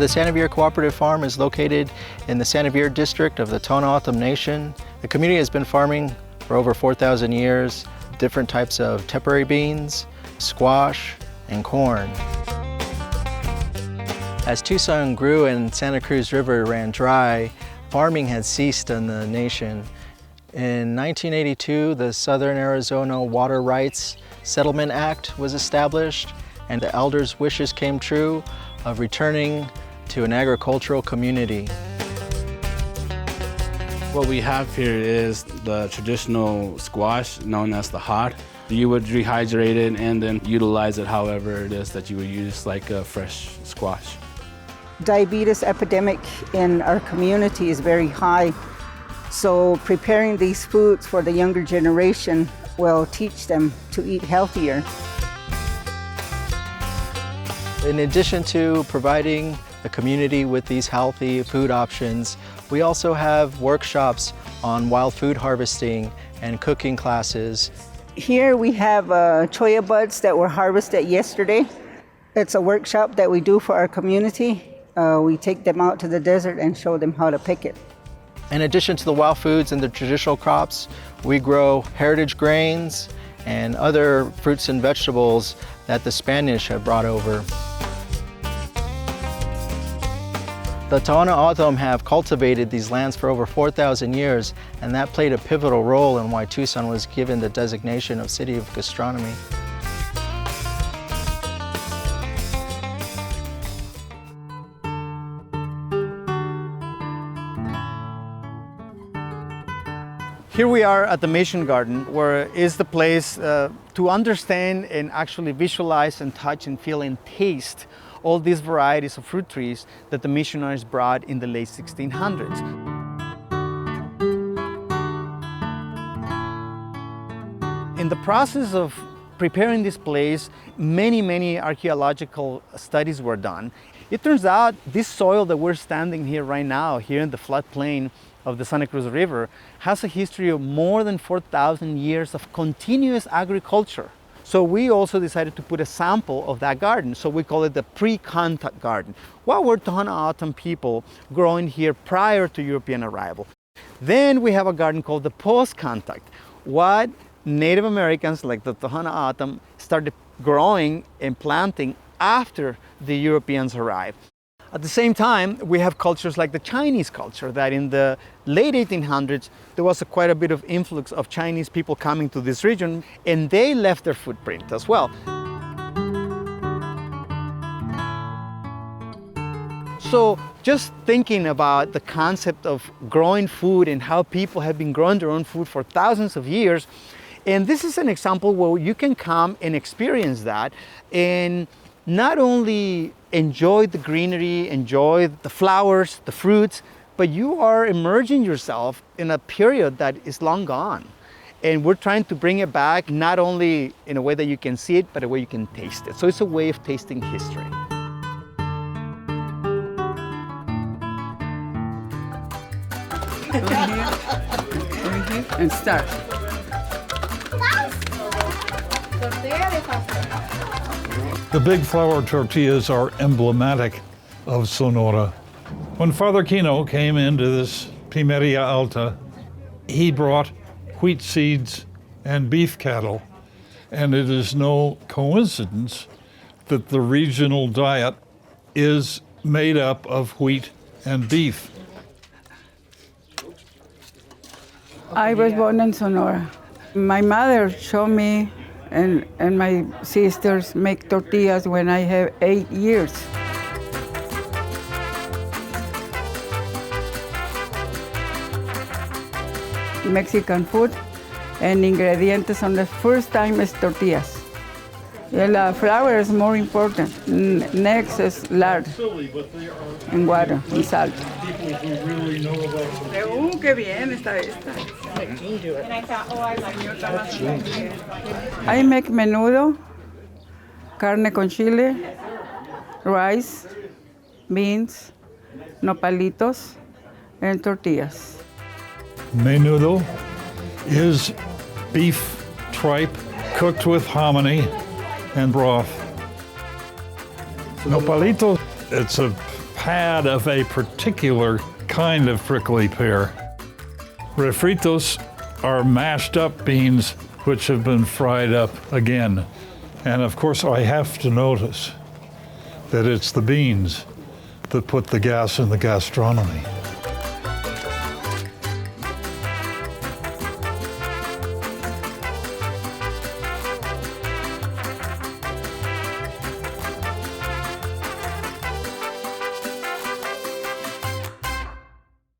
The Sanavir Cooperative Farm is located in the Sanavir district of the Tohono O'odham Nation. The community has been farming for over 4,000 years, different types of temporary beans, squash, and corn. As Tucson grew and Santa Cruz River ran dry, farming had ceased in the nation. In 1982, the Southern Arizona Water Rights Settlement Act was established, and the elders' wishes came true of returning to an agricultural community. What we have here is the traditional squash known as the hod. You would rehydrate it and then utilize it however it is that you would use like a fresh squash. Diabetes epidemic in our community is very high, so preparing these foods for the younger generation will teach them to eat healthier. In addition to providing the community with these healthy food options, we also have workshops on wild food harvesting and cooking classes. Here we have cholla buds that were harvested yesterday. It's a workshop that we do for our community. We take them out to the desert and show them how to pick it. In addition to the wild foods and the traditional crops, we grow heritage grains and other fruits and vegetables that the Spanish have brought over. The Tohono O'odham have cultivated these lands for over 4,000 years, and that played a pivotal role in why Tucson was given the designation of City of Gastronomy. Here we are at the Mission Garden, where is the place to understand and actually visualize and touch and feel and taste all these varieties of fruit trees that the missionaries brought in the late 1600s. In the process of preparing this place, many archaeological studies were done. It turns out this soil that we're standing here right now, here in the floodplain of the Santa Cruz River, has a history of more than 4,000 years of continuous agriculture. So we also decided to put a sample of that garden. So we call it the pre-contact garden. What were Tohono O'odham people growing here prior to European arrival? Then we have a garden called the post-contact. What Native Americans like the Tohono O'odham started growing and planting after the Europeans arrived. At the same time, we have cultures like the Chinese culture, that in the late 1800s, there was quite a bit of influx of Chinese people coming to this region, and they left their footprint as well. So just thinking about the concept of growing food and how people have been growing their own food for thousands of years, and this is an example where you can come and experience that and not only enjoy the greenery, enjoy the flowers, the fruits, but you are immersing yourself in a period that is long gone. And we're trying to bring it back, not only in a way that you can see it, but a way you can taste it. So it's a way of tasting history. Over here, and start. The big flour tortillas are emblematic of Sonora. When Father Kino came into this Pimeria Alta, he brought wheat seeds and beef cattle, and it is no coincidence that the regional diet is made up of wheat and beef. I was born in Sonora. My mother showed me and my sisters make tortillas when I have 8 years. Mexican food and ingredients on the first time is tortillas. The flour is more important. Next is lard and water and salt. Qué bien está esta. I make menudo, carne con chile, rice, beans, nopalitos, and tortillas. Menudo is beef tripe cooked with hominy and broth. Nopalito, it's a pad of a particular kind of prickly pear. Refritos are mashed up beans which have been fried up again. And of course, I have to notice that it's the beans that put the gas in the gastronomy.